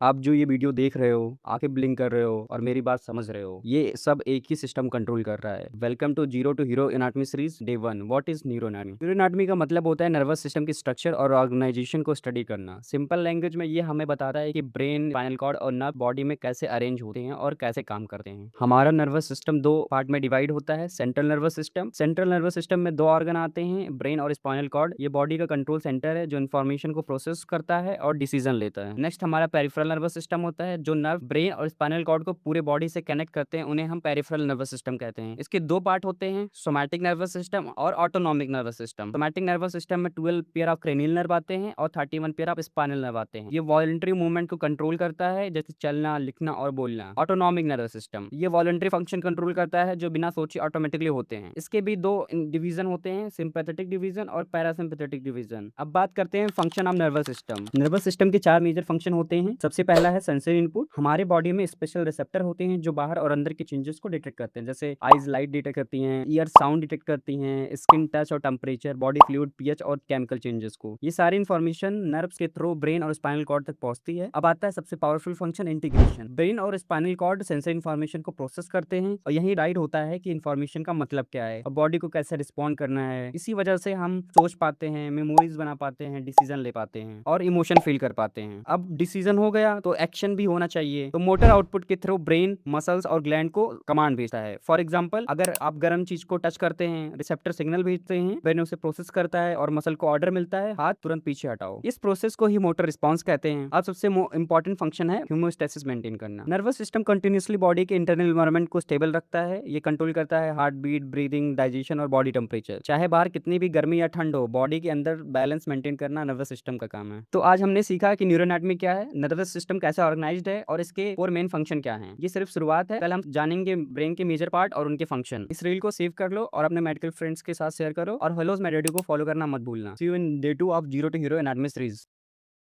आप जो ये वीडियो देख रहे हो, आंखें ब्लिंक कर रहे हो और मेरी बात समझ रहे हो, ये सब एक ही सिस्टम कंट्रोल कर रहा है। Welcome to zero to hero anatomy series day 1। What is neuroanatomy? Neuroanatomy का मतलब होता है नर्वस सिस्टम की स्ट्रक्चर और ऑर्गेनाइजेशन को स्टडी करना। सिंपल लैंग्वेज में ये हमें बताता है कि ब्रेन, स्पाइनल कॉर्ड और नर्व बॉडी में कैसे अरेंज होते हैं और कैसे काम करते हैं। हमारा नर्वस सिस्टम दो पार्ट में डिवाइड होता है। सेंट्रल नर्वस सिस्टम में दो ऑर्गन आते हैं, ब्रेन और स्पाइनल कॉर्ड। ये बॉडी का कंट्रोल सेंटर है जो इन्फॉर्मेशन को प्रोसेस करता है और डिसीजन लेता है। नेक्स्ट हमारा पेरिफेरल नर्वस सिस्टम होता है जो नर्व, ब्रेन और स्पाइनल कॉर्ड को पूरे बॉडी से कनेक्ट करते हैं, उन्हें हम पेरिफेरल नर्वस सिस्टम कहते हैं। इसके दो पार्ट होते हैं, सोमैटिक नर्वस सिस्टम और autonomic nervous system. Somatic nervous system में 12 पेयर ऑफ क्रेनियल नर्व आते हैं और 31 पेयर ऑफ स्पाइनल नर्व आते हैं। ये वॉलंटरी मूवमेंट को कंट्रोल करता है, जैसे चलना, लिखना और बोलना। ऑटोनॉमिक नर्वस सिस्टम ये वॉलंटरी फंक्शन कंट्रोल करता है जो बिना सोचे ऑटोमेटिकली होते हैं। इसके भी दो डिवीजन होते हैं, सिंपैथेटिक डिवीजन और पैरासिम्पैथेटिक डिवीजन। अब बात करते हैं function of nervous system. Nervous system के चार मेजर फंक्शन होते हैं। सबसे पहला है सेंसरी इनपुट। हमारे बॉडी में स्पेशल रिसेप्टर होते हैं जो बाहर और अंदर के चेंजेस को डिटेक्ट करते हैं, जैसे आईज लाइट डिटेक्ट करती हैं, ईयर साउंड डिटेक्ट करती हैं, स्किन टच और टेम्परेचर, बॉडी फ्लूइड, पीएच और केमिकल चेंजेस को। ये सारी इंफॉर्मेशन नर्व्स के थ्रू ब्रेन और स्पाइनल कॉर्ड तक पहुंचती है। अब आता है सबसे पावरफुल फंक्शन, इंटीग्रेशन। ब्रेन और स्पाइनल कॉर्ड सेंसरी इंफॉर्मेशन को प्रोसेस करते हैं और यही राइट होता है कि इंफॉर्मेशन का मतलब क्या है और बॉडी को कैसे रिस्पॉन्ड करना है। इसी वजह से हम सोच पाते हैं, मेमोरीज बना पाते हैं, डिसीजन ले पाते हैं और इमोशन फील कर पाते हैं। अब डिसीजन हो गया तो एक्शन भी होना चाहिए, तो मोटर आउटपुट के थ्रू ब्रेन, मसल्स और ग्लैंड को कमांड भेजता है। फॉर एग्जांपल, अगर आप गर्म चीज को टच करते हैं, रिसेप्टर सिग्नल भेजते हैं, ब्रेन उसे प्रोसेस करता है और मसल को ऑर्डर मिलता है, हाथ तुरंत पीछे हटाओ। इस प्रोसेस को ही मोटर रिस्पॉन्स कहते हैं। अब सबसे इंपॉर्टेंट फंक्शन है होमोस्टैसिस मेंटेन करना। नर्वस सिस्टम कंटिन्यूअसली बॉडी के इंटरनल एनवायरनमेंट को स्टेबल रखता है। ये कंट्रोल करता है हार्ट बीट, ब्रीदिंग, डाइजेशन और बॉडी टेम्परेचर। चाहे बाहर कितनी भी गर्मी या ठंड हो, बॉडी के अंदर बैलेंस मेंटेन करना नर्वस सिस्टम का काम है। तो आज हमने सीखा कि न्यूरो एनाटॉमी क्या है, नर्वस सिस्टम कैसे ऑर्गेनाइज्ड है और इसके 4 मेन फंक्शन क्या हैं। ये सिर्फ शुरुआत है, कल हम जानेंगे ब्रेन के मेजर पार्ट और उनके फंक्शन। इस रील को सेव कर लो और अपने मेडिकल फ्रेंड्स के साथ शेयर करो और हेलोस मेड रेडियो को फॉलो करना मत भूलना। See you in day 2 of zero to hero anatomy series.